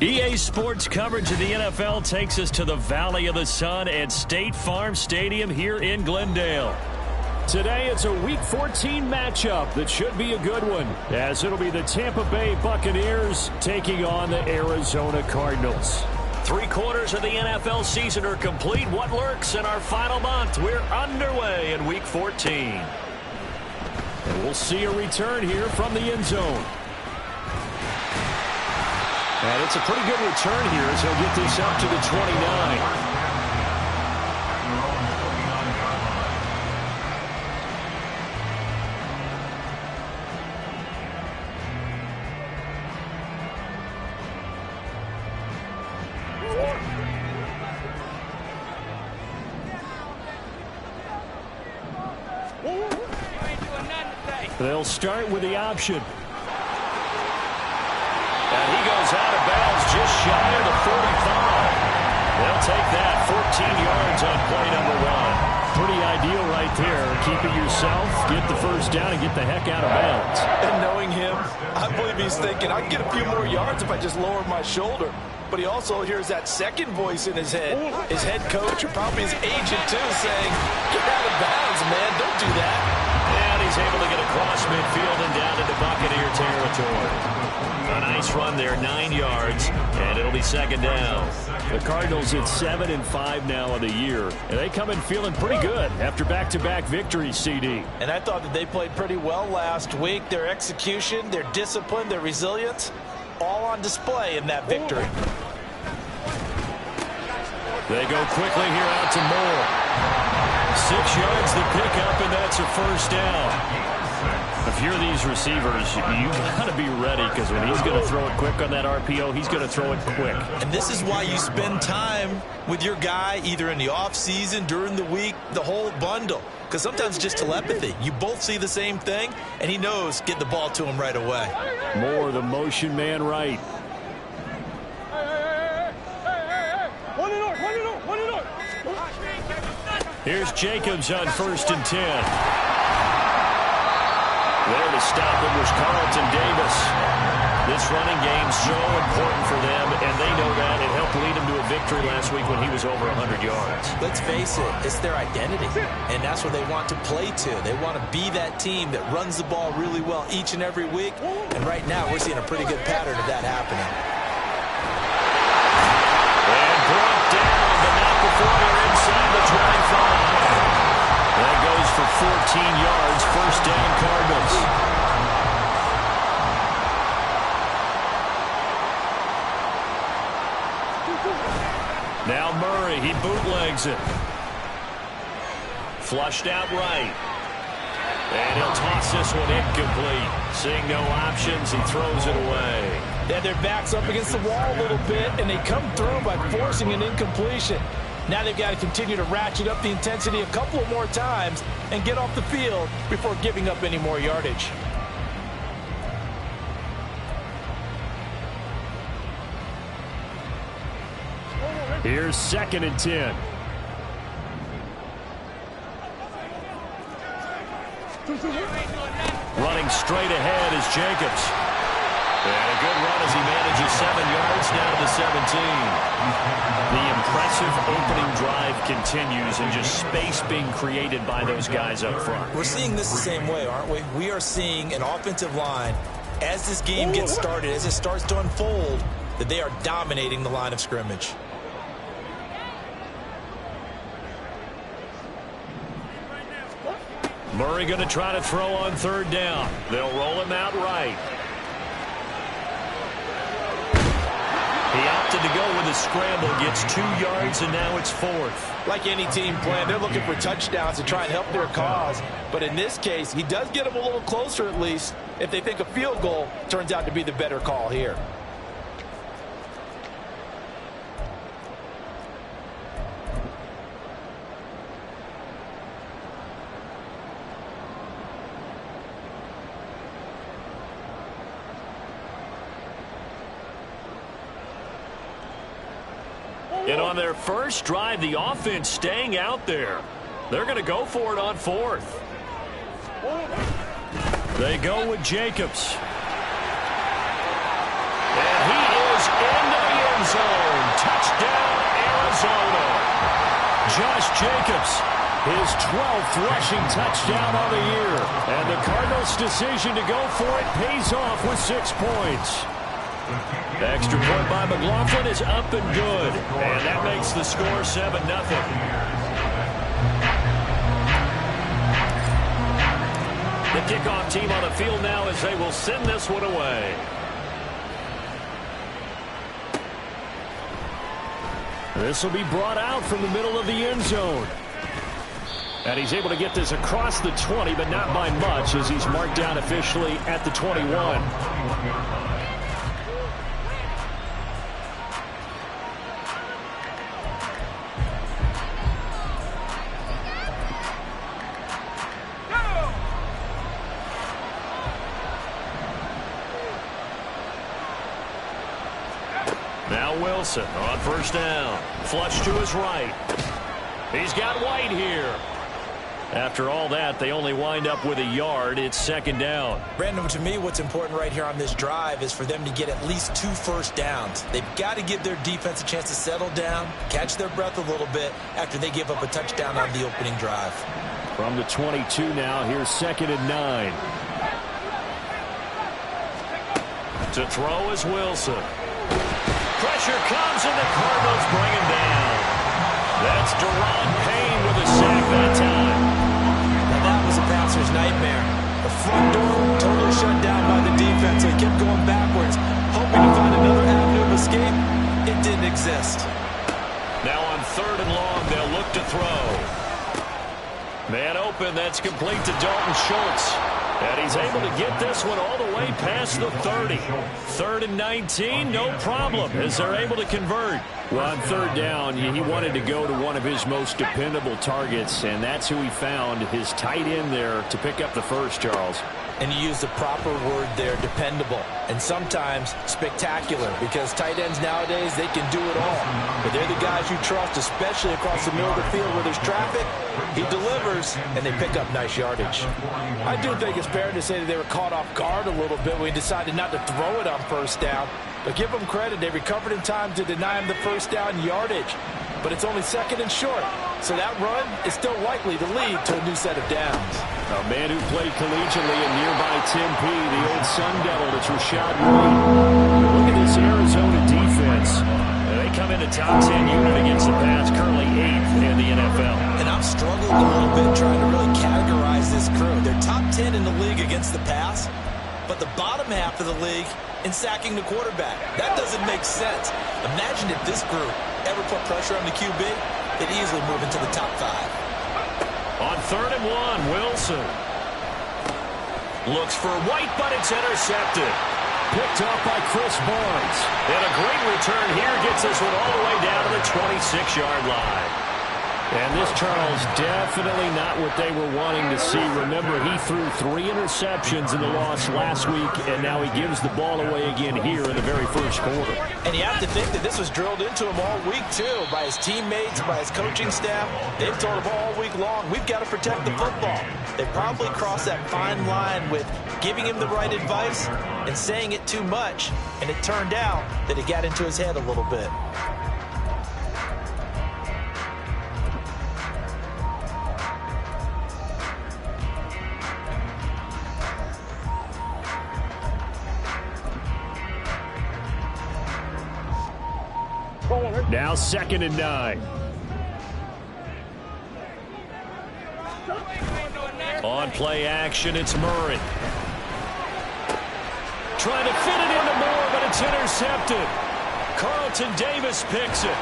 EA Sports coverage of the NFL takes us to the Valley of the Sun at State Farm Stadium here in Glendale. Today it's a Week 14 matchup that should be a good one, as it'll be the Tampa Bay Buccaneers taking on the Arizona Cardinals. 3 quarters of the NFL season are complete. What lurks in our final month? We're underway in Week 14. And we'll see a return here from the end zone. And it's a pretty good return here as he'll get this up to the 29. They'll start with the option. And he goes out of bounds just shy of the 45. They'll take that 14 yards on play number 1. Pretty ideal right there. Keep it yourself, get the first down, and get the heck out of bounds. And knowing him, I believe he's thinking, I can get a few more yards if I just lower my shoulder. But he also hears that second voice in his head. His head coach, or probably his agent too, saying, get out of bounds, man, don't do that. And he's able to get across midfield and down into Buccaneer territory. A nice run there, 9 yards, and it'll be second down. The Cardinals at 7-5 now of the year, and they come in feeling pretty good after back-to-back victories, CD. And I thought that they played pretty well last week. Their execution, their discipline, their resilience, all on display in that victory. They go quickly here out to Moore. 6 yards the pickup, and that's a first down. If you're these receivers, you got to be ready, because when he's going to throw it quick on that RPO, he's going to throw it quick. And this is why you spend time with your guy, either in the offseason, during the week, the whole bundle. Because sometimes just telepathy. You both see the same thing, and he knows get the ball to him right away. Moore, the motion man right. Here's Jacobs on 1st and 10. There to stop him was Carlton Davis. This running game's so important for them, and they know that. It helped lead them to a victory last week when he was over 100 yards. Let's face it, it's their identity, and that's what they want to play to. They want to be that team that runs the ball really well each and every week, and right now we're seeing a pretty good pattern of that happening. And brought down, but not before they're inside the 25. That goes for 14 yards, first down Cardinals. Now Murray, he bootlegs it. Flushed out right. And he'll toss this one incomplete. Seeing no options, he throws it away. They had their backs up against the wall a little bit, and they come through by forcing an incompletion. Now they've got to continue to ratchet up the intensity a couple of more times and get off the field before giving up any more yardage. Here's 2nd and 10. Running straight ahead is Jacobs. And a good run as he manages 7 yards down to the 17. The impressive opening drive continues, and just space being created by those guys up front. We're seeing this the same way, aren't we? We are seeing an offensive line, as this game gets started, as it starts to unfold, that they are dominating the line of scrimmage. Murray going to try to throw on 3rd down. They'll roll him out right. He opted to go with a scramble, gets 2 yards, and now it's 4th. Like any team plan, they're looking for touchdowns to try and help their cause. But in this case, he does get them a little closer at least if they think a field goal turns out to be the better call here. And on their first drive, the offense staying out there. They're going to go for it on 4th. They go with Jacobs. And he is in the end zone. Touchdown, Arizona. Josh Jacobs, his 12th rushing touchdown on the year. And the Cardinals' decision to go for it pays off with 6 points. The extra point by McLaughlin is up and good. And that makes the score 7-0. The kickoff team on the field now as they will send this one away. This will be brought out from the middle of the end zone. And he's able to get this across the 20, but not by much as he's marked down officially at the 21. Now Wilson on first down. Flush to his right. He's got White here. After all that, they only wind up with a yard. It's second down. Brandon, to me, what's important right here on this drive is for them to get at least 2 first downs. They've got to give their defense a chance to settle down, catch their breath a little bit after they give up a touchdown on the opening drive. From the 22 now, here's 2nd and 9. To throw is Wilson. Pressure comes and the Cardinals bring him down. That's Deron Payne with a sack that time. Now that was a passer's nightmare. The front door totally shut down by the defense. They kept going backwards, hoping to find another avenue of escape. It didn't exist. Now on 3rd and long, they'll look to throw. Man open, that's complete to Dalton Schultz. And he's able to get this one all the way past the 30. 3rd and 19, no problem, as they're able to convert. Well, on 3rd down, he wanted to go to one of his most dependable targets, and that's who he found, his tight end there, to pick up the first, Charles. And you use the proper word there, dependable, and sometimes spectacular, because tight ends nowadays, they can do it all. But they're the guys you trust, especially across the middle of the field where there's traffic. He delivers, and they pick up nice yardage. I do think it's fair to say that they were caught off guard a little bit when he decided not to throw it on first down. But give them credit, they recovered in time to deny him the first down yardage. But it's only 2nd and short, so that run is still likely to lead to a new set of downs. A man who played collegiately in nearby Tempe, the old Sun Devil, it's Rashad White. Look at this Arizona defense. They come in a top 10 unit against the pass, currently 8th in the NFL. And I'm struggling a little bit trying to really categorize this crew. They're top 10 in the league against the pass, but the bottom half of the league in sacking the quarterback. That doesn't make sense. Imagine if this group ever put pressure on the QB, they'd easily move into the top 5. On 3rd and 1, Wilson looks for White, but it's intercepted. Picked off by Chris Barnes. And a great return here gets this one all the way down to the 26-yard line. And this, Charles, definitely not what they were wanting to see. Remember, he threw 3 interceptions in the loss last week, and now he gives the ball away again here in the very first quarter. And you have to think that this was drilled into him all week, too, by his teammates, by his coaching staff. They've told him all week long, we've got to protect the football. They probably crossed that fine line with giving him the right advice and saying it too much, and it turned out that it got into his head a little bit. Now 2nd and 9. On play action, it's Murray. Trying to fit it into Moore, but it's intercepted. Carlton Davis picks it.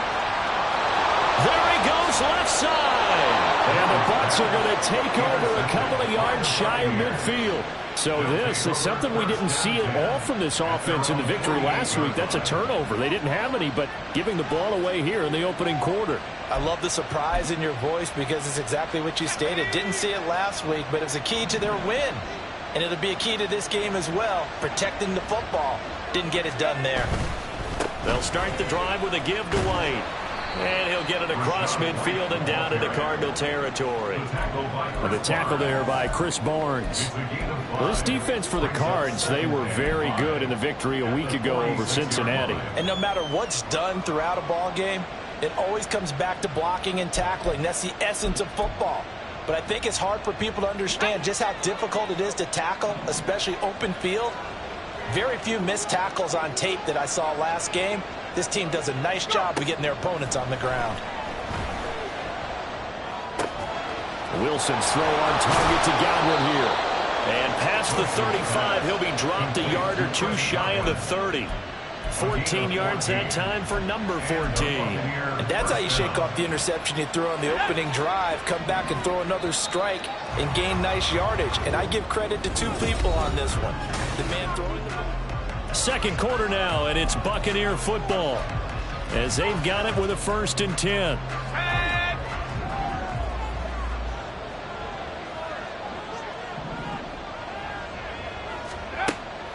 There he goes, left side. And the Bucs are going to take over a couple of yards shy of midfield. So this is something we didn't see at all from this offense in the victory last week. That's a turnover. They didn't have any, but giving the ball away here in the opening quarter. I love the surprise in your voice because it's exactly what you stated. Didn't see it last week, but it was a key to their win. And it'll be a key to this game as well, protecting the football. Didn't get it done there. They'll start the drive with a give to White. And he'll get it across midfield and down into Cardinal territory. And the tackle there by Chris Barnes. Well, this defense for the Cards, they were very good in the victory a week ago over Cincinnati. And no matter what's done throughout a ball game, it always comes back to blocking and tackling. That's the essence of football. But I think it's hard for people to understand just how difficult it is to tackle, especially open field. Very few missed tackles on tape that I saw last game. This team does a nice job of getting their opponents on the ground. Wilson's throw on target to Godwin here. And past the 35, he'll be dropped a yard or two shy of the 30. 14 yards that time for number 14. And that's how you shake off the interception you threw on the opening drive, come back and throw another strike and gain nice yardage. And I give credit to two people on this one. The man throwing the ball. Second quarter now, and it's Buccaneer football as they've got it with a 1st and 10.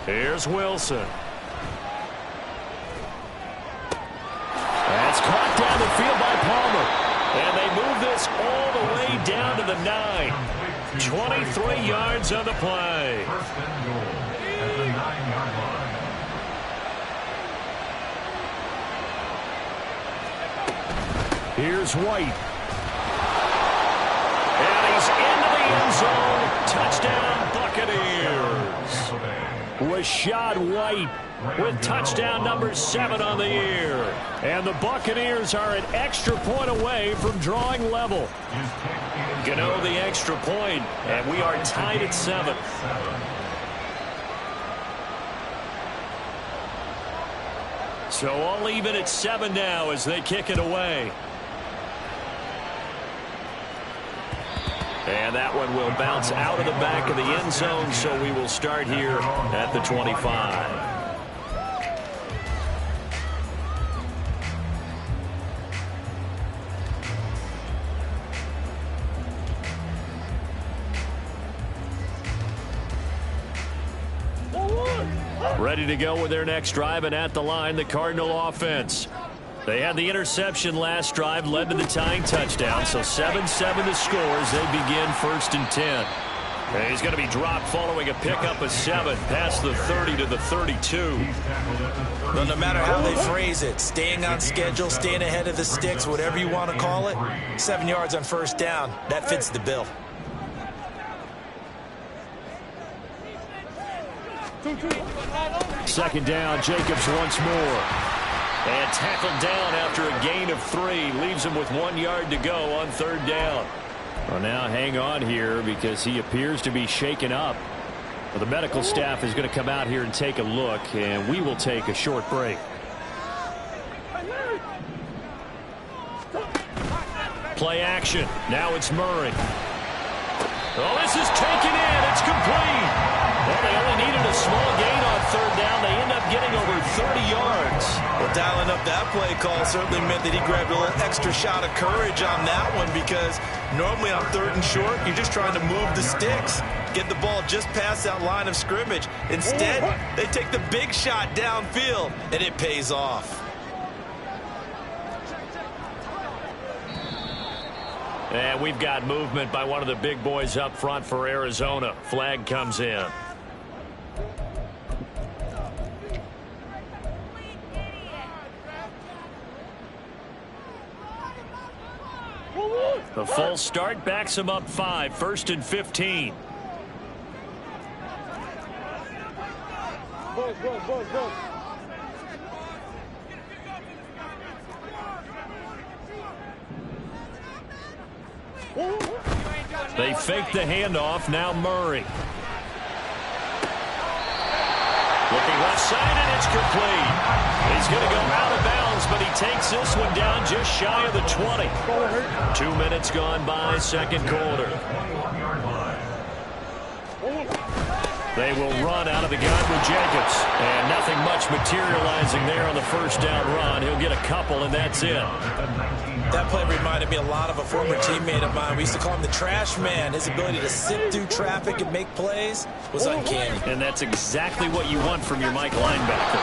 Here's Wilson. That's caught down the field by Palmer. And they move this all the way down to the 9. 23 yards on the play. First and goal at the 9-yard line. Here's White. And he's into the end zone. Touchdown, Buccaneers. Rashad White with touchdown number 7 on the year. And the Buccaneers are an extra point away from drawing level. Gano the extra point, and we are tied at 7. So all even at 7 now as they kick it away. And that one will bounce out of the back of the end zone, so we will start here at the 25. Ready to go with their next drive, and at the line, the Cardinal offense. They had the interception last drive, led to the tying touchdown, so 7-7 the score as they begin 1st and 10. And he's going to be dropped following a pickup of 7 past the 30 to the 32. Well, no matter how they phrase it, staying on schedule, staying ahead of the sticks, whatever you want to call it, 7 yards on 1st down, that fits the bill. Second down, Jacobs once more. And tackled down after a gain of 3. Leaves him with 1 yard to go on 3rd down. Well, now hang on here because he appears to be shaken up. Well, the medical staff is going to come out here and take a look, and we will take a short break. Play action. Now it's Murray. Oh, this is taken in. It's complete. Well, they only needed a small gain on 3rd down. They end up getting over 30 yards. Well, dialing up that play call certainly meant that he grabbed a little extra shot of courage on that one, because normally on 3rd and short, you're just trying to move the sticks, get the ball just past that line of scrimmage. Instead, they take the big shot downfield, and it pays off. And we've got movement by one of the big boys up front for Arizona. Flag comes in. The false start backs him up 5. 1st and 15. Go. They fake the handoff. Now Murray. Looking left side, and it's complete. He's going to go out of bounds, but he takes this one down just shy of the 20. 2 minutes gone by, 2nd quarter. They will run out of the gun with Jacobs. And nothing much materializing there on the 1st down run. He'll get a couple, and that's it. That play reminded me a lot of a former teammate of mine. We used to call him the trash man. His ability to sit through traffic and make plays was uncanny. And that's exactly what you want from your Mike linebacker.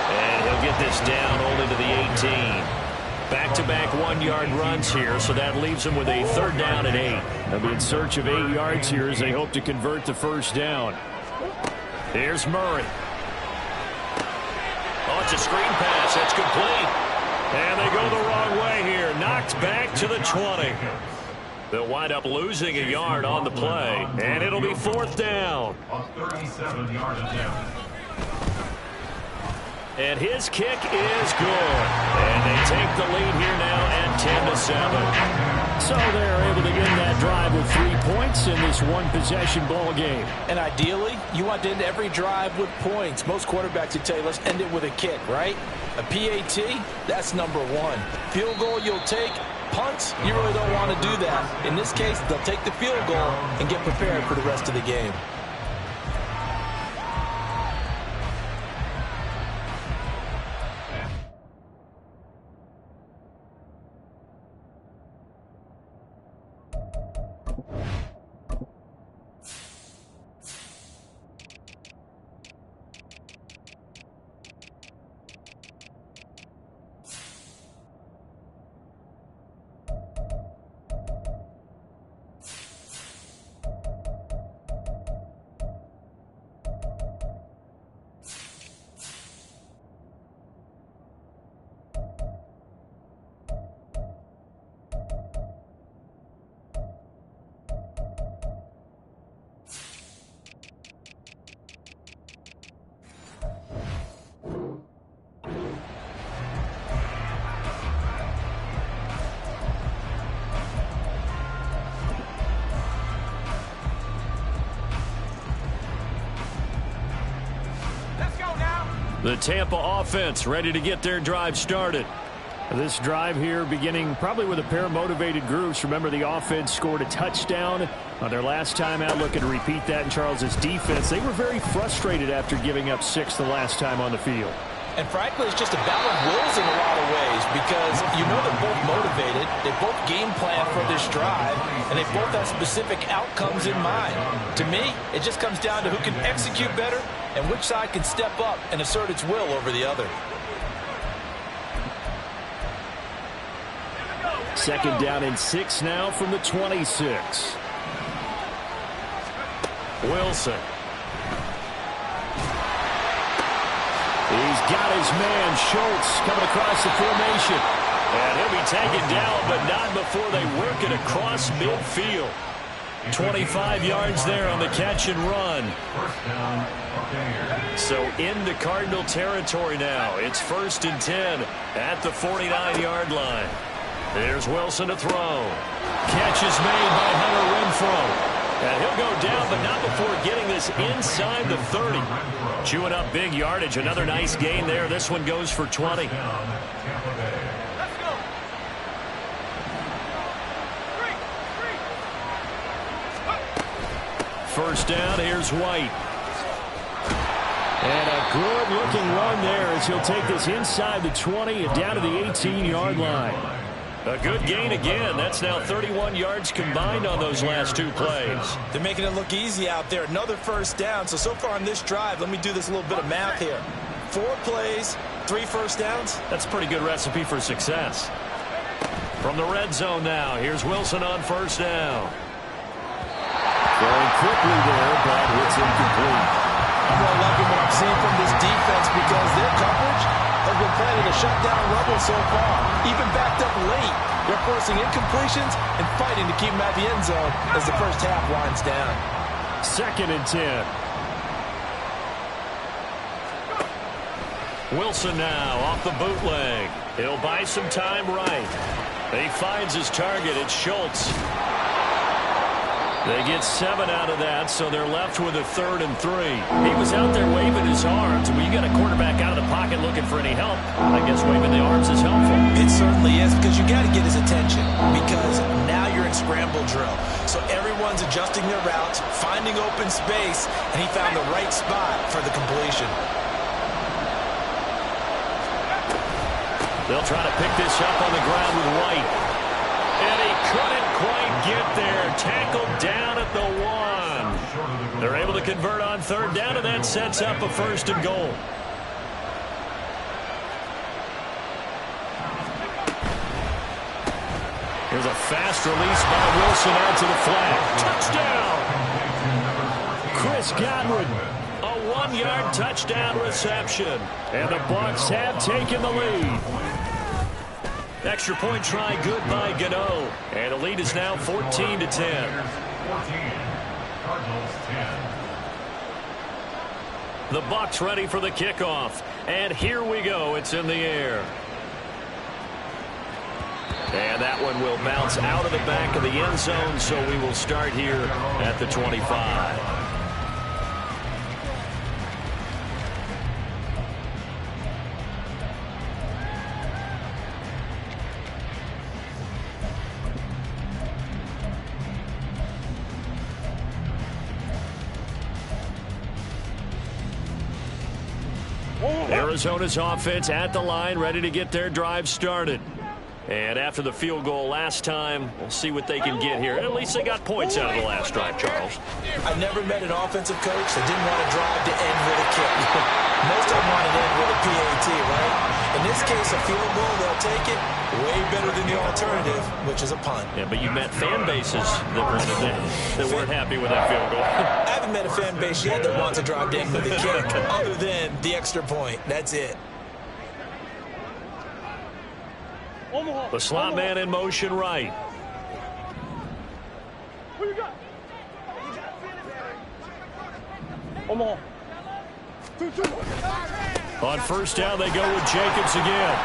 And he'll get this down only to the 18. Back-to-back 1-yard runs here, so that leaves them with a 3rd down and 8. They'll be in search of 8 yards here as they hope to convert the 1st down. Here's Murray. Oh, it's a screen pass. That's complete. And they go the wrong way here. Knocked back to the 20. They'll wind up losing a yard on the play, and it'll be 4th down. A 37-yard attempt. And his kick is good. And they take the lead here now at 10-7. So they're able to end that drive with 3 points in this one-possession ball game. And ideally, you want to end every drive with points. Most quarterbacks would tell you, let's end it with a kick, right? A PAT, that's number 1. Field goal you'll take. Punts, you really don't want to do that. In this case, they'll take the field goal and get prepared for the rest of the game. The Tampa offense ready to get their drive started. This drive here beginning probably with a pair of motivated groups. Remember, the offense scored a touchdown on their last time out. Looking to repeat that in Charles's defense. They were very frustrated after giving up 6 the last time on the field. And frankly, it's just a battle of wills in a lot of ways because you know they're both motivated. They both game plan for this drive, and they both have specific outcomes in mind. To me, it just comes down to who can execute better and which side can step up and assert its will over the other. 2nd down and 6 now from the 26. Wilson. He's got his man, Schultz, coming across the formation. And he'll be taken down, but not before they work it across midfield. 25 yards there on the catch and run. So into Cardinal territory now. It's 1st and 10 at the 49-yard line. There's Wilson to throw. Catch is made by Hunter Renfrow. And he'll go down, but not before getting this inside the 30. Chewing up big yardage. Another nice gain there. This one goes for 20. First down, here's White. And a good-looking run there as he'll take this inside the 20 and down to the 18-yard line. A good gain again. That's now 31 yards combined on those last 2 plays. They're making it look easy out there. Another first down. So far on this drive, let me do this little bit of math here. 4 plays, 3 first downs. That's a pretty good recipe for success. From the red zone now, here's Wilson on first down. Going quickly there, but it's incomplete. I'm really liking what I'm seeing from this defense because their coverage has been planning to shut down Rebels so far. Even backed up late, they're forcing incompletions and fighting to keep them at the end zone as the first half winds down. 2nd and 10. Wilson now off the bootleg. He'll buy some time right. He finds his target. It's Schultz. They get 7 out of that, so they're left with a 3rd and 3. He was out there waving his arms. When you got a quarterback out of the pocket looking for any help, I guess waving the arms is helpful. It certainly is because you got to get his attention because now you're in scramble drill. So everyone's adjusting their routes, finding open space, and he found the right spot for the completion. They'll try to pick this up on the ground with White. And he couldn't quite get there. Tackled down at the 1. They're able to convert on 3rd down, and that sets up a 1st and goal. Here's a fast release by Wilson out to the flat. Touchdown! Chris Godwin. A 1-yard touchdown reception. And the Bucs have taken the lead. Extra point try good by Gano. And the lead is now 14-10. 14. Cardinals 10. The Bucs ready for the kickoff. And here we go. It's in the air. And that one will bounce out of the back of the end zone, so we will start here at the 25. Arizona's offense at the line, ready to get their drive started. And after the field goal last time, we'll see what they can get here. At least they got points out of the last drive, Charles. I never met an offensive coach that didn't want to drive to end with a kick. Most of them want to end with a PAT, right? In this case, a field goal, they'll take it. Way better than the alternative, which is a punt. Yeah, but you met fan bases that weren't happy with that field goal. I haven't met a fan base yet that wants to drive to end with a kick other than the extra point. That's it. The slot man in motion right. On first down, they go with Jacobs again.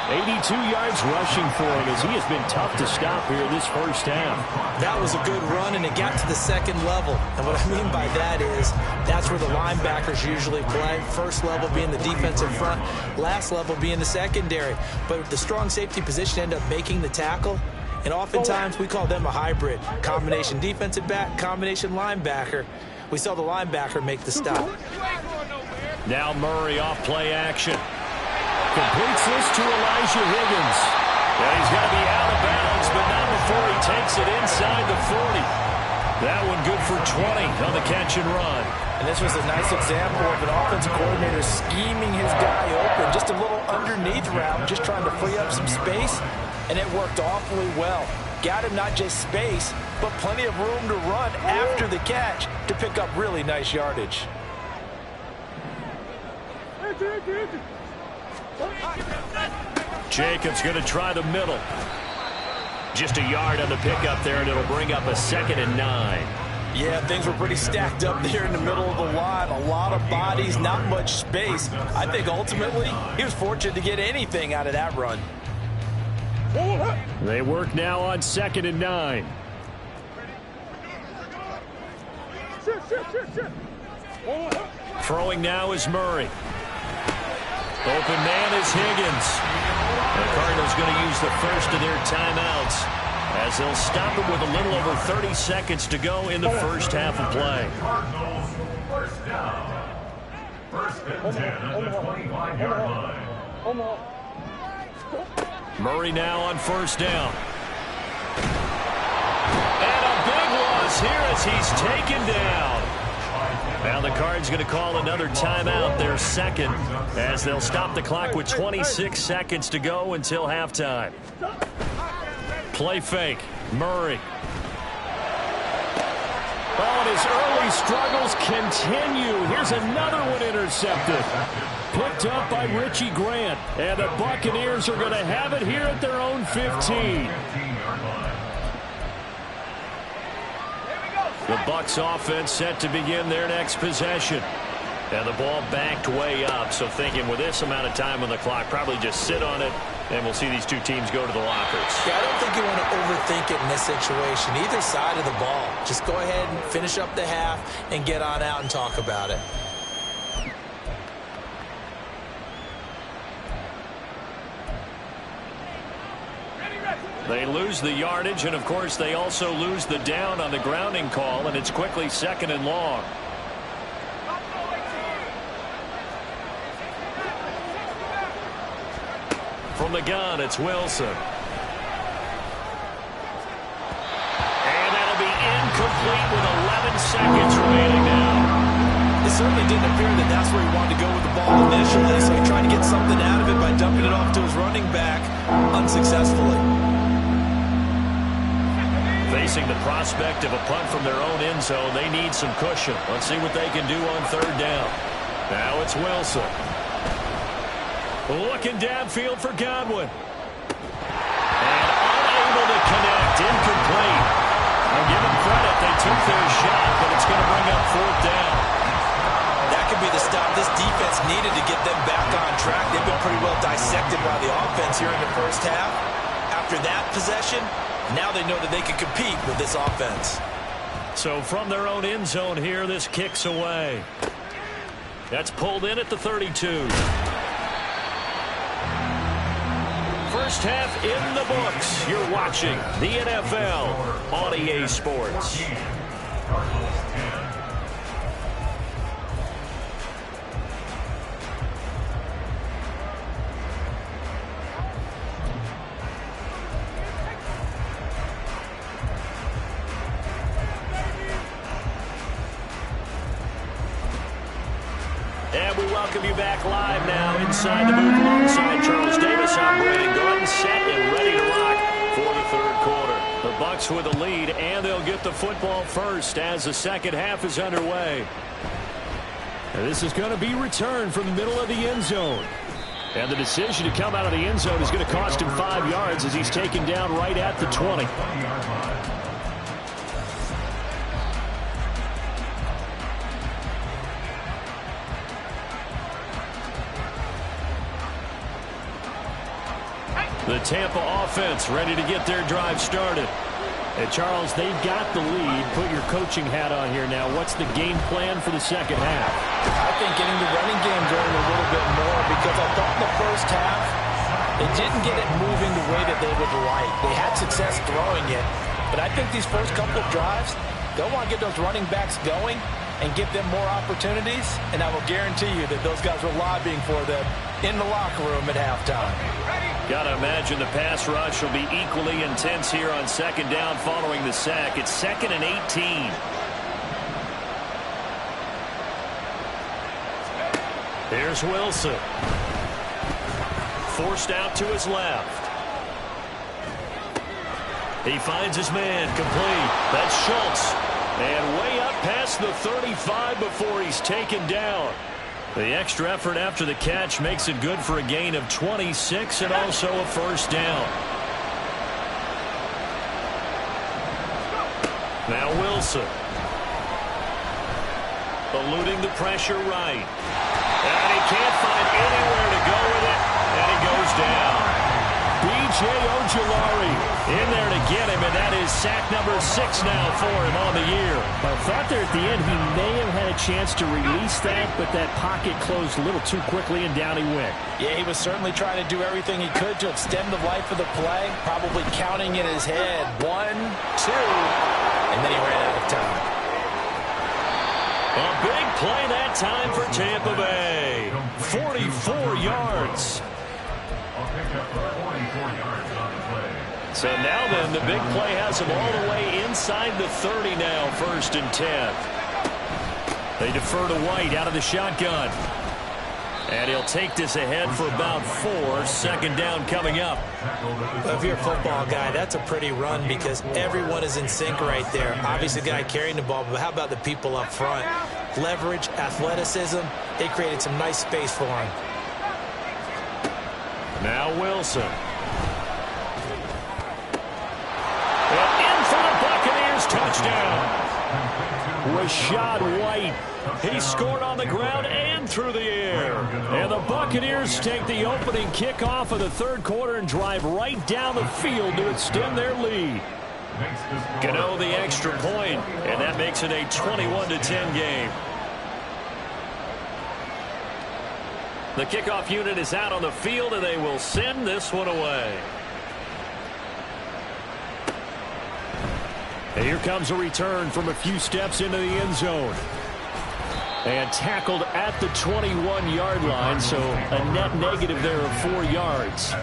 82 yards rushing for him as he has been tough to stop here this first half. That was a good run, and it got to the second level. And what I mean by that is that's where the linebackers usually play. First level being the defensive front, last level being the secondary. But the strong safety position ended up making the tackle. And oftentimes we call them a hybrid. Combination defensive back, combination linebacker. We saw the linebacker make the stop. Now Murray off play action. Completes this to Elijah Higgins. And he's going to be out of bounds, but not before he takes it inside the 40. That one good for 20 on the catch and run. And this was a nice example of an offensive coordinator scheming his guy open. Just a little underneath route, just trying to free up some space. And it worked awfully well. Got him not just space, but plenty of room to run after the catch to pick up really nice yardage. Jacobs going to try the middle. Just a yard on the pickup there, and it'll bring up a 2nd and 9. Yeah, things were pretty stacked up there in the middle of the line. A lot of bodies, not much space. I think ultimately he was fortunate to get anything out of that run. They work now on 2nd and 9. Throwing now is Murray. Open man is Higgins. The Cardinals going to use the first of their timeouts as they'll stop him with a little over 30 seconds to go in the first half of play. Cardinals first down. First and 10 at the 25-yard line. Murray now on first down. And a big loss here as he's taken down. Now the Cards going to call another timeout, their second, as they'll stop the clock with 26 seconds to go until halftime. Play fake. Murray. Oh, and his early struggles continue. Here's another one intercepted. Picked up by Richie Grant. And the Buccaneers are going to have it here at their own 15. The Bucs offense set to begin their next possession. And the ball backed way up, so thinking with this amount of time on the clock, probably just sit on it, and we'll see these two teams go to the lockers. Yeah, I don't think you want to overthink it in this situation, either side of the ball. Just go ahead and finish up the half and get on out and talk about it. They lose the yardage, and of course they also lose the down on the grounding call, and it's quickly 2nd and long. From the gun, it's Wilson. And that'll be incomplete with 11 seconds remaining now. It certainly didn't appear that that's where he wanted to go with the ball initially, so he tried to get something out of it by dumping it off to his running back unsuccessfully. facing the prospect of a punt from their own end zone. They need some cushion. Let's see what they can do on third down. Now it's Wilson. Looking downfield for Godwin. And unable to connect. Incomplete. I'll give them credit. They took their shot, but it's going to bring up fourth down. That could be the stop this defense needed to get them back on track. They've been pretty well dissected by the offense here in the first half. After that possession, now they know that they can compete with this offense. So from their own end zone here, this kicks away. That's pulled in at the 32. First half in the books. You're watching the NFL on EA Sports. And we welcome you back live now inside the booth alongside Charles Davis. I'm Brandon Gordon, set and ready to rock for the third quarter. The Bucs with a lead, and they'll get the football first as the second half is underway. And this is going to be returned from the middle of the end zone. And the decision to come out of the end zone is going to cost him 5 yards as he's taken down right at the 20. The Tampa offense ready to get their drive started. And Charles, they've got the lead. Put your coaching hat on here now. What's the game plan for the second half? I think getting the running game going a little bit more, because I thought in the first half they didn't get it moving the way that they would like. They had success throwing it, but I think these first couple of drives, they'll want to get those running backs going and give them more opportunities, and I will guarantee you that those guys were lobbying for them in the locker room at halftime. Got to imagine the pass rush will be equally intense here on second down following the sack. It's 2nd and 18. Here's Wilson. Forced out to his left. He finds his man, complete. That's Schultz. And way up past the 35 before he's taken down. The extra effort after the catch makes it good for a gain of 26 and also a first down. Now Wilson. Eluding the pressure right. And he can't find anywhere to go with it. And he goes down. B.J. Ojulari in there to get him, and that is sack number 6 now for him on the year. I thought there at the end he may have had a chance to release that, but that pocket closed a little too quickly, and down he went. Yeah, he was certainly trying to do everything he could to extend the life of the play, probably counting in his head 1, 2, and then he ran out of time. A big play that time for Tampa Bay. 44 yards. So now then, the big play has him all the way inside the 30 now, 1st and 10. They defer to White out of the shotgun. And he'll take this ahead for about 4. 2nd down coming up. Well, if you're a football guy, that's a pretty run because everyone is in sync right there. Obviously, the guy carrying the ball, but how about the people up front? Leverage, athleticism, they created some nice space for him. Now Wilson. And in for the Buccaneers, touchdown. Rashad White. He scored on the ground and through the air. And the Buccaneers take the opening kickoff of the third quarter and drive right down the field to extend their lead. Gano the extra point, and that makes it a 21-10 game. The kickoff unit is out on the field, and they will send this one away. And here comes a return from a few steps into the end zone. And tackled at the 21-yard line, so a net negative there of 4 yards.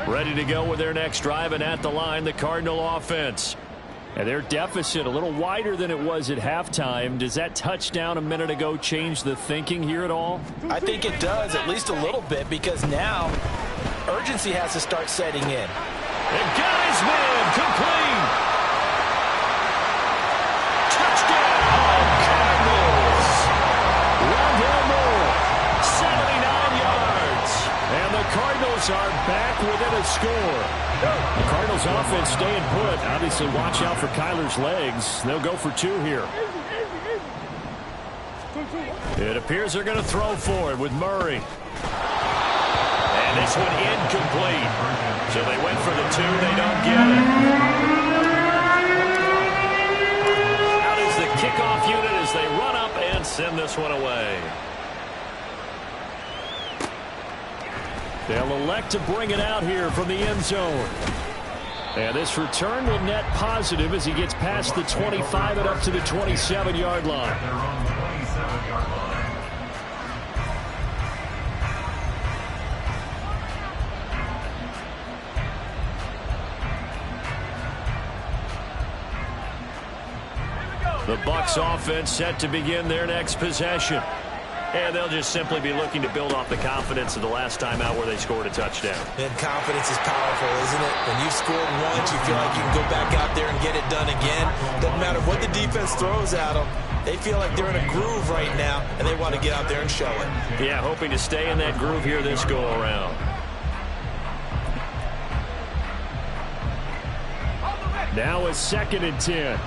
Ready to go with their next drive, and at the line, the Cardinal offense. And their deficit a little wider than it was at halftime. Does that touchdown a minute ago change the thinking here at all? I think it does, at least a little bit, because now urgency has to start setting in. And got his man complete. Touchdown, Cardinals. Rondell Moore, 79 yards. And the Cardinals are back within a score. The Cardinals offense staying put. Obviously, watch out for Kyler's legs. They'll go for 2 here. It appears they're going to throw for it with Murray. And this one incomplete. So they went for the 2. They don't get it. Out is the kickoff unit as they run up and send this one away. They'll elect to bring it out here from the end zone. And this return will net positive as he gets past the 25 and up to the 27-yard line. The Bucs offense set to begin their next possession. And they'll just simply be looking to build off the confidence of the last time out where they scored a touchdown. And confidence is powerful, isn't it? When you've scored once, you feel like you can go back out there and get it done again. Doesn't matter what the defense throws at them. They feel like they're in a groove right now, and they want to get out there and show it. Yeah, hoping to stay in that groove here this go-around. Now a 2nd and 10.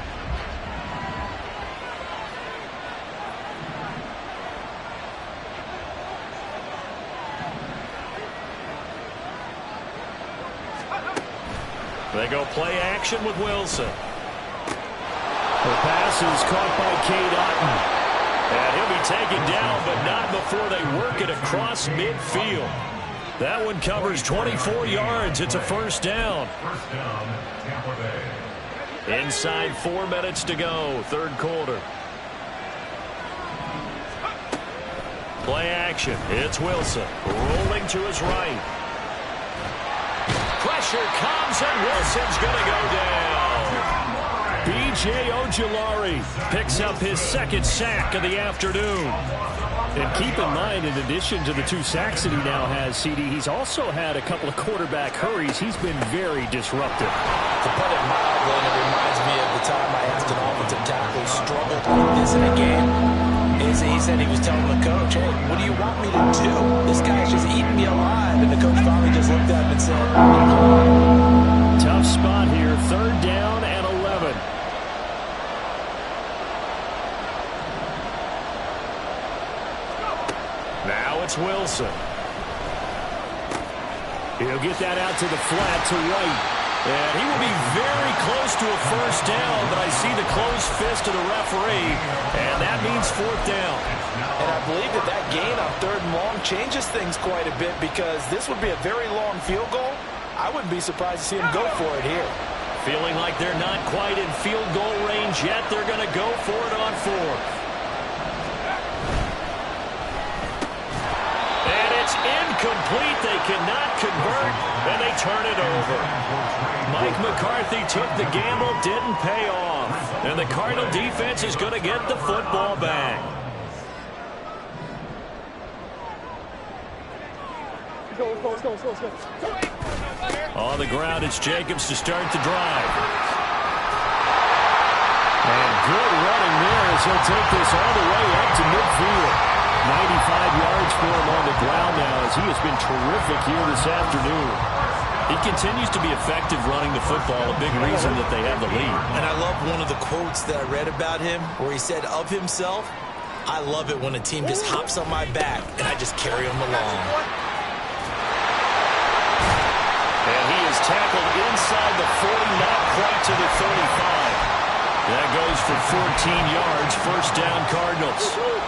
They go play action with Wilson. The pass is caught by Cade Otton. And he'll be taken down, but not before they work it across midfield. That one covers 24 yards. It's a first down. First down, Tampa Bay. Inside 4 minutes to go, 3rd quarter. Play action. It's Wilson rolling to his right. Pressure comes, and Wilson's going to go down. B.J. Ojulari picks up his 2nd sack of the afternoon. And keep in mind, in addition to the 2 sacks that he now has, CD, he's also had a couple of quarterback hurries. He's been very disruptive. To put it mildly, it reminds me of the time I asked an offensive tackle struggled with this in a game. He said he was telling the coach, hey, what do you want me to do? This guy's just eating me alive. And the coach finally just looked at him and said, tough spot here, 3rd down and 11. Now it's Wilson. He'll get that out to the flat to White. And he will be very close to a first down, but I see the closed fist of the referee, and that means 4th down. And I believe that gain on 3rd and long changes things quite a bit, because this would be a very long field goal. I wouldn't be surprised to see him go for it here. Feeling like they're not quite in field goal range yet, they're going to go for it on 4th. And it's incomplete. They cannot convert, and they turn it over. Mike McCarthy took the gamble, didn't pay off. And the Cardinal defense is going to get the football back. On the ground, it's Jacobs to start the drive. And good running there as he'll take this all the way up to midfield. 95 yards for him on the ground now as he has been terrific here this afternoon. He continues to be effective running the football, a big reason that they have the lead. And I love one of the quotes that I read about him where he said of himself, I love it when a team just hops on my back and I just carry them along. And he is tackled inside the 40, not quite to the 35. That goes for 14 yards, first down Cardinals. That's good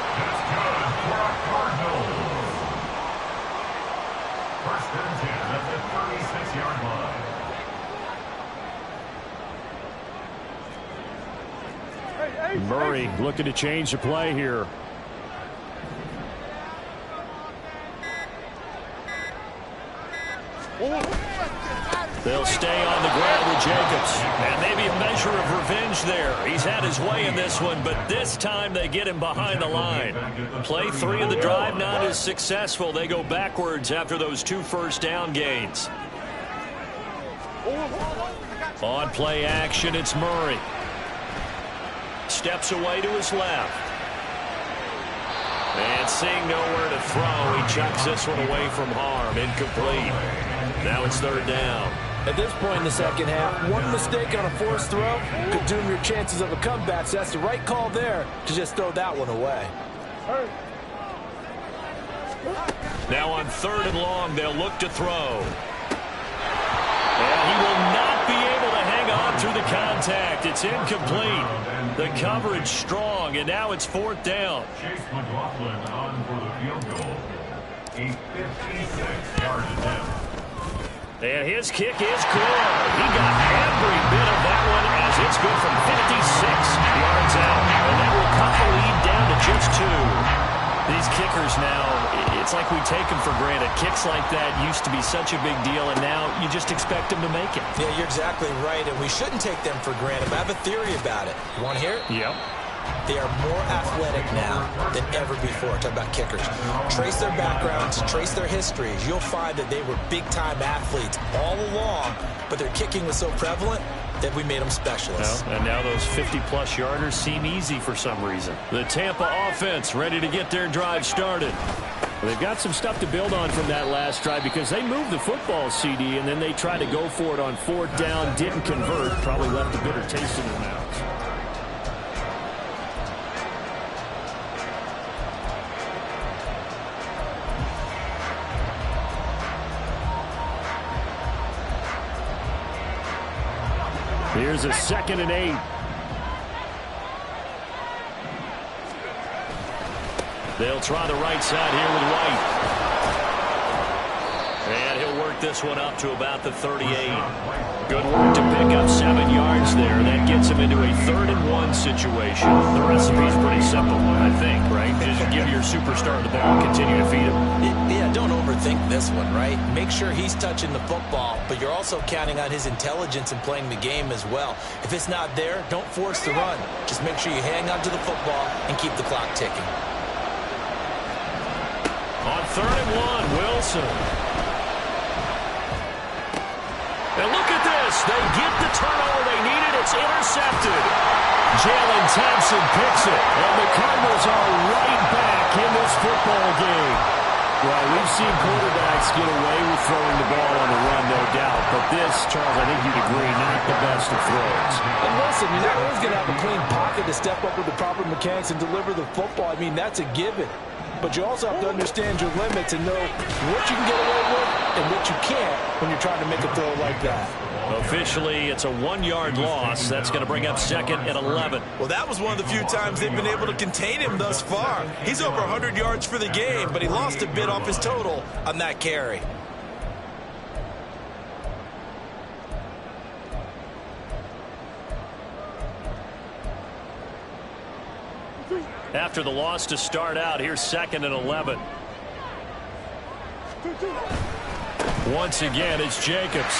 for our Cardinals. First and 10 at the 36-yard line. Murray looking to change the play here. They'll stay on the ground with Jacobs. And maybe a measure of revenge there. He's had his way in this one, but this time they get him behind the line. Play 3 of the drive not as successful. They go backwards after those 2 first down gains. On play action, it's Murray. Steps away to his left. And seeing nowhere to throw, he chucks this one away from harm. Incomplete. Now it's third down. At this point in the second half, one mistake on a forced throw could doom your chances of a comeback. So that's the right call there to just throw that one away. Now on third and long, they'll look to throw. And he will not be able to hang on through the contact. It's incomplete. The coverage strong, and now it's fourth down. Chase McLaughlin on for the field goal. A 56-yard attempt. And his kick is good. He got every bit of that one as it's good from 56 yards out. And that will cut the lead down to just 2. These kickers now, it's like we take them for granted. Kicks like that used to be such a big deal, and now you just expect them to make it. Yeah, you're exactly right, and we shouldn't take them for granted. But I have a theory about it. You want to hear it? Yep. They are more athletic now than ever before. Talk about kickers. Trace their backgrounds, trace their histories. You'll find that they were big-time athletes all along, but their kicking was so prevalent that we made them specialists. Well, and now those 50-plus yarders seem easy for some reason. The Tampa offense ready to get their drive started. Well, they've got some stuff to build on from that last drive because they moved the football, CD, and then they tried to go for it on fourth down, didn't convert, probably left a bitter taste in their mouths. Here's a 2nd and 8. They'll try the right side here with White. And he'll work this one up to about the 38. Good work to pick up 7 yards there. That gets him into a 3rd and 1 situation. The recipe's pretty simple, I think, right? Just give your superstar the ball and continue to feed him. Yeah, don't overthink this one, right? Make sure he's touching the football, but you're also counting on his intelligence in playing the game as well. If it's not there, don't force the run. Just make sure you hang on to the football and keep the clock ticking. On 3rd and 1, Wilson. And look at this. They get the turnover they needed. It's intercepted. Jalen Thompson picks it. And the Cardinals are right back in this football game. Well, we've seen quarterbacks get away with throwing the ball on the run, no doubt. But this, Charles, I think you'd agree, not the best of throws. And listen, you're not always going to have a clean pocket to step up with the proper mechanics and deliver the football. I mean, that's a given. But you also have to understand your limits and know what you can get away with and what you can't when you're trying to make a throw like that. Officially, it's a 1-yard loss. That's going to bring up 2nd and 11. Well, that was one of the few times they've been able to contain him thus far. He's over 100 yards for the game, but he lost a bit off his total on that carry. After the loss to start out, here's 2nd and 11. Once again, it's Jacobs.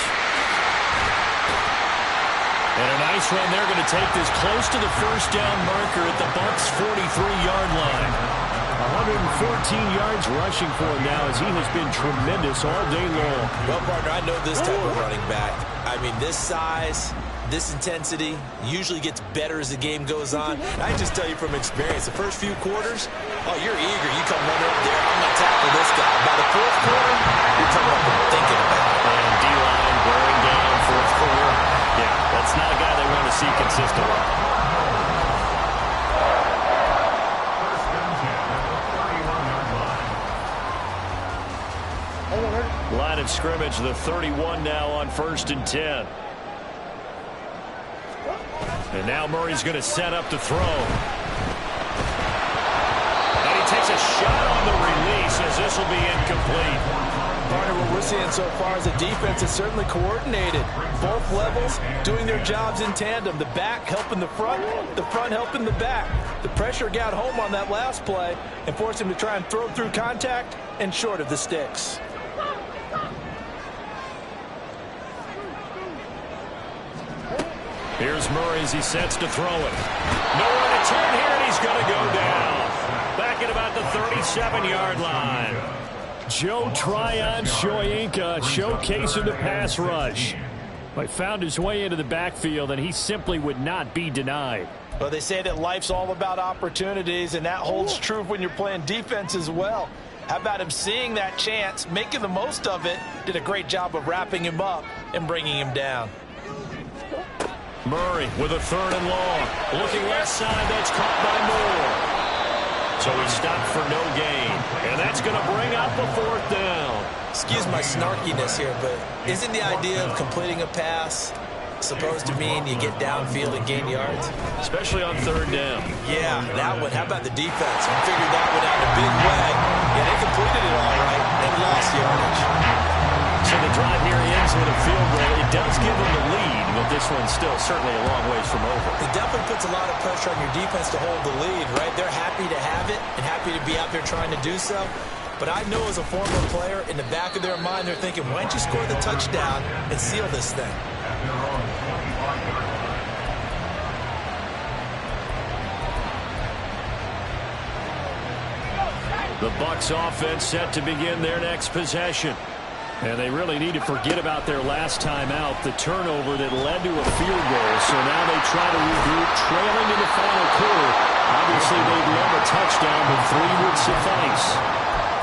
And a nice run. They're going to take this close to the first down marker at the Bucs' 43-yard line. 114 yards rushing for him now as he has been tremendous all day long. Well, partner, I know this type of running back. I mean, this size, this intensity usually gets better as the game goes on. And I can just tell you from experience, the first few quarters, oh, you're eager. You come running up there, I'm going to tackle this guy. By the fourth quarter, you're coming up and thinking about it. And D-line wearing down fourth quarter. Yeah, that's not a guy they want to see consistently. Line of scrimmage, the 31 now on 1st and 10. And now Murray's going to set up to throw. And he takes a shot on the release as this will be incomplete. Partner, what we're seeing so far is the defense is certainly coordinated. Both levels doing their jobs in tandem. The back helping the front helping the back. The pressure got home on that last play and forced him to try and throw through contact and short of the sticks. Here's Murray as he sets to throw it. Nowhere to turn here, and he's going to go down. Back at about the 37-yard line. Joe Tryon Shoyinka showcasing the pass rush. He found his way into the backfield, and he simply would not be denied. Well, they say that life's all about opportunities, and that holds true when you're playing defense as well. How about him seeing that chance, making the most of it, did a great job of wrapping him up and bringing him down. Murray with a 3rd and long. Looking left side, that's caught by Moore. So he stopped for no gain, and that's going to bring up a 4th down. Excuse my snarkiness here, but isn't the idea of completing a pass supposed to mean you get downfield and gain yards? Especially on 3rd down. Yeah, that one. How about the defense? We figured that one out in a big way. Yeah, they completed it all right and lost yardage. So the drive here ends with a field goal. It does give them the lead, but this one's still certainly a long ways from over. It definitely puts a lot of pressure on your defense to hold the lead, right? They're happy to have it and happy to be out there trying to do so. But I know as a former player, in the back of their mind, they're thinking, why don't you score the touchdown and seal this thing? The Bucs offense set to begin their next possession. And they really need to forget about their last time out, the turnover that led to a field goal. So now they try to regroup, trailing in the final quarter. Obviously, they'd love a touchdown, but 3 would suffice.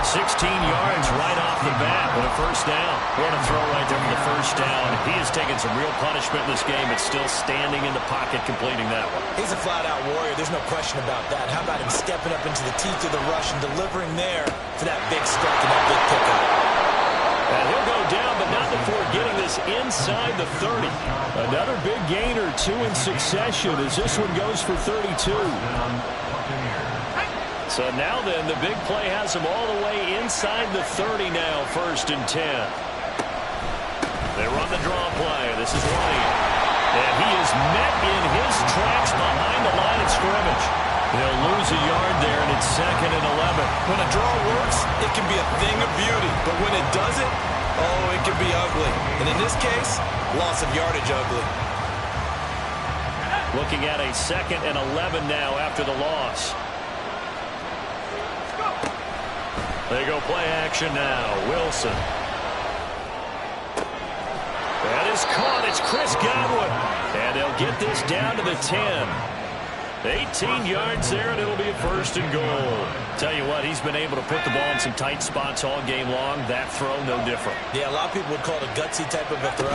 16 yards right off the bat with a 1st down. What a throw right there for the 1st down. He has taken some real punishment in this game, but still standing in the pocket completing that one. He's a flat-out warrior. There's no question about that. How about him stepping up into the teeth of the rush and delivering there for that big strike and that big pickup? And he'll go down, but not before getting this inside the 30. Another big gain or 2 in succession as this one goes for 32. So now then, the big play has him all the way inside the 30 now, 1st and 10. They run the draw play. This is White. And he is met in his tracks behind the line of scrimmage. They'll lose a yard there, and it's 2nd and 11. When a draw works, it can be a thing of beauty. But when it doesn't, oh, it can be ugly. And in this case, loss of yardage ugly. Looking at a 2nd and 11 now after the loss. They go play action now. Wilson. That is caught. It's Chris Godwin. And they'll get this down to the 10. 18 yards there, and it'll be a 1st and goal. Tell you what, he's been able to put the ball in some tight spots all game long. That throw, no different. Yeah, a lot of people would call it a gutsy type of a throw.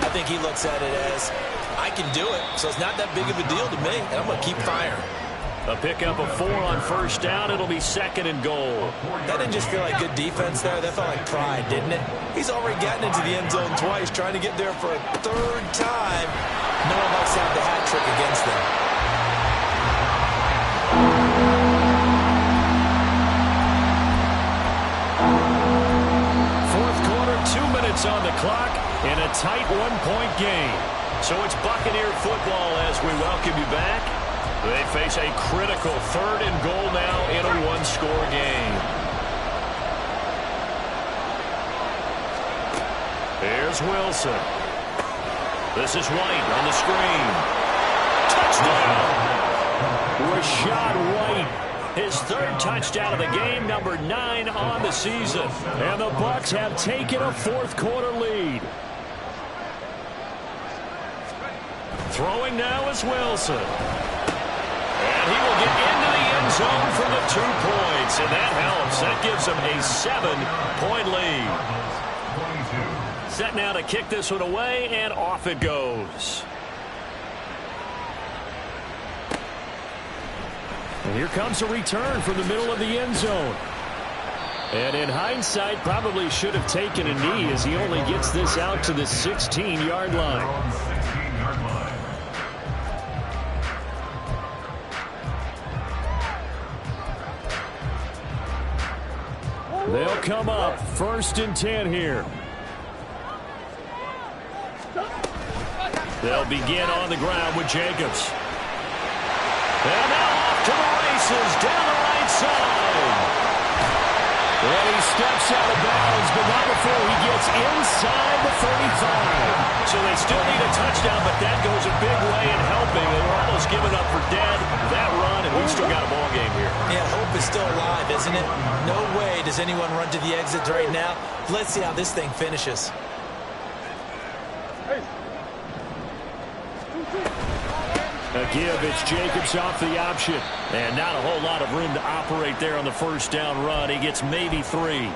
I think he looks at it as, I can do it, so it's not that big of a deal to me, and I'm going to keep firing. A pickup of 4 on 1st down. It'll be 2nd and goal. That didn't just feel like good defense there. That felt like pride, didn't it? He's already gotten into the end zone twice, trying to get there for a 3rd time. No one likes to have the hat trick against them. Fourth quarter, 2 minutes on the clock in a tight 1-point game. So it's Buccaneer football as we welcome you back. They face a critical 3rd and goal now in a 1-score game. Here's Wilson. This is White on the screen. Touchdown! Rashad White, his 3rd touchdown of the game, number 9 on the season. And the Bucs have taken a 4th quarter lead. Throwing now is Wilson. And he will get into the end zone for the 2 points. And that helps. That gives him a 7-point lead. Set now to kick this one away, and off it goes. And here comes a return from the middle of the end zone. And in hindsight, probably should have taken a knee as he only gets this out to the 16-yard line. They'll come up 1st and 10 here. They'll begin on the ground with Jacobs. And now off to the races down the right side. And he steps out of bounds, but not before he gets inside the 35. So they still need a touchdown, but that goes a big way in helping. They were almost giving up for dead that run, and we've still got a ball game here. Yeah, hope is still alive, isn't it? No way does anyone run to the exit right now. Let's see how this thing finishes. A give, it's Jacobs off the option. And not a whole lot of room to operate there on the first down run. He gets maybe 3.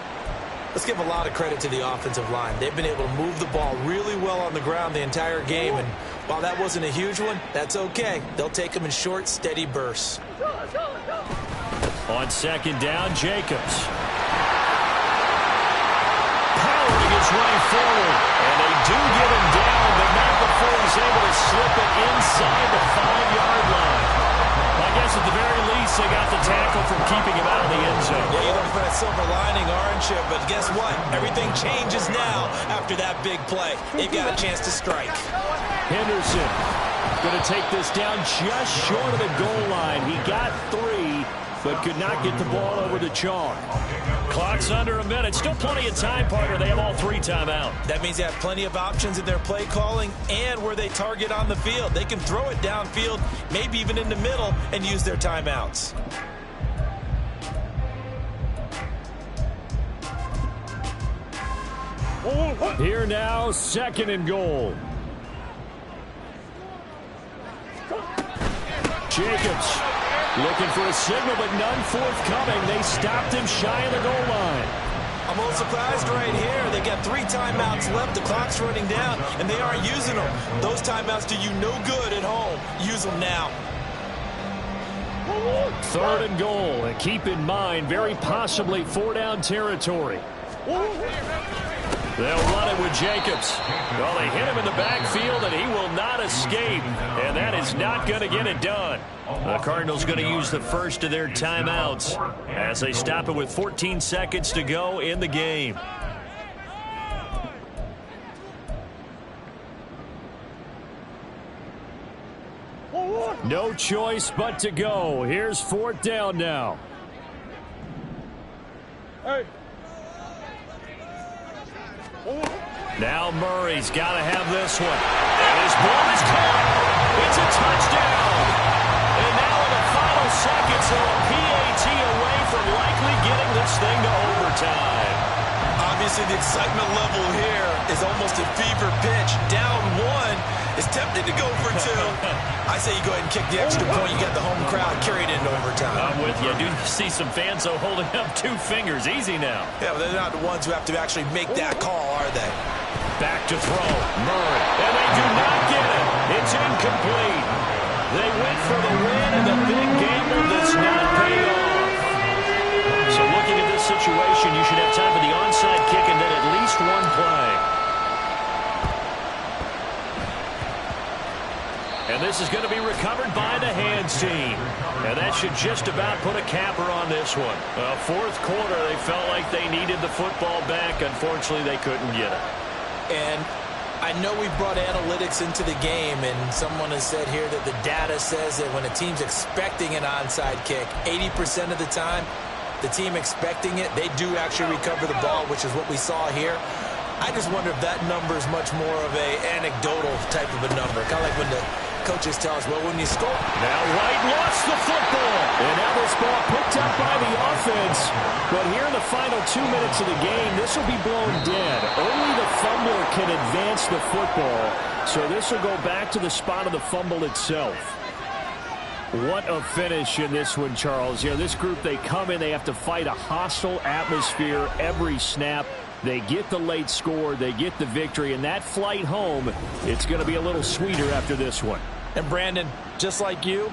Let's give a lot of credit to the offensive line. They've been able to move the ball really well on the ground the entire game. And while that wasn't a huge one, that's okay. They'll take them in short, steady bursts. On second down, Jacobs. Powering his way forward. And they do get him down, but not before he's able to slip it inside the 5-yard line. I guess at the very least, they got the tackle from keeping him out of the end zone. Yeah, you're looking for that silver lining, aren't you? But guess what? Everything changes now after that big play. They've got a chance to strike. Henderson going to take this down just short of the goal line. He got 3, but could not get the ball over the chalk. Clock's under a minute. Still plenty of time, partner. They have all 3 timeout. That means they have plenty of options in their play calling and where they target on the field. They can throw it downfield, maybe even in the middle, and use their timeouts. Here now, 2nd and goal. Jacobs looking for a signal, but none forthcoming. They stopped him shy of the goal line. I'm a little surprised right here. They got 3 timeouts left. The clock's running down, and they aren't using them. Those timeouts do you no good at home. Use them now. 3rd and goal. And keep in mind, very possibly 4-down territory. They'll run it with Jacobs. Well, they hit him in the backfield, and he will not escape. And that is not going to get it done. The Cardinals going to use the first of their timeouts as they stop it with 14 seconds to go in the game. No choice but to go. Here's 4th down now. Now Murray's got to have this one. And his ball is caught. It's a touchdown. And now in the final seconds, they're a PAT away from likely getting this thing to overtime. Obviously, the excitement level here is almost a fever pitch. Down 1 is tempted to go for 2. I say you go ahead and kick the extra point. You got the home crowd carried into overtime. I'm with you. I do see some fans, though, holding up 2 fingers. Easy now. Yeah, but they're not the ones who have to actually make that call, are they? Back to throw. Murray. And they do not get it. It's incomplete. They went for the win, and the big gamble does not pay off. So looking at this situation, you should have time for the onside kick and then at least 1 play. And this is going to be recovered by the hands team. And that should just about put a capper on this one. 4th quarter, they felt like they needed the football back. Unfortunately, they couldn't get it. And I know we brought analytics into the game, and someone has said here that the data says that when a team's expecting an onside kick, 80% of the time, the team expecting it, they do actually recover the ball, which is what we saw here. I just wonder if that number is much more of a anecdotal type of a number. Kind of like when the coaches tell us, well, when you score. Now White lost the football. And now this ball picked up by the offense. But here in the final 2 minutes of the game, this will be blown dead. Only the fumbler can advance the football. So this will go back to the spot of the fumble itself. What a finish in this one, Charles. You know, this group, they come in, they have to fight a hostile atmosphere every snap. They get the late score, they get the victory, and that flight home, it's going to be a little sweeter after this one. And Brandon, just like you,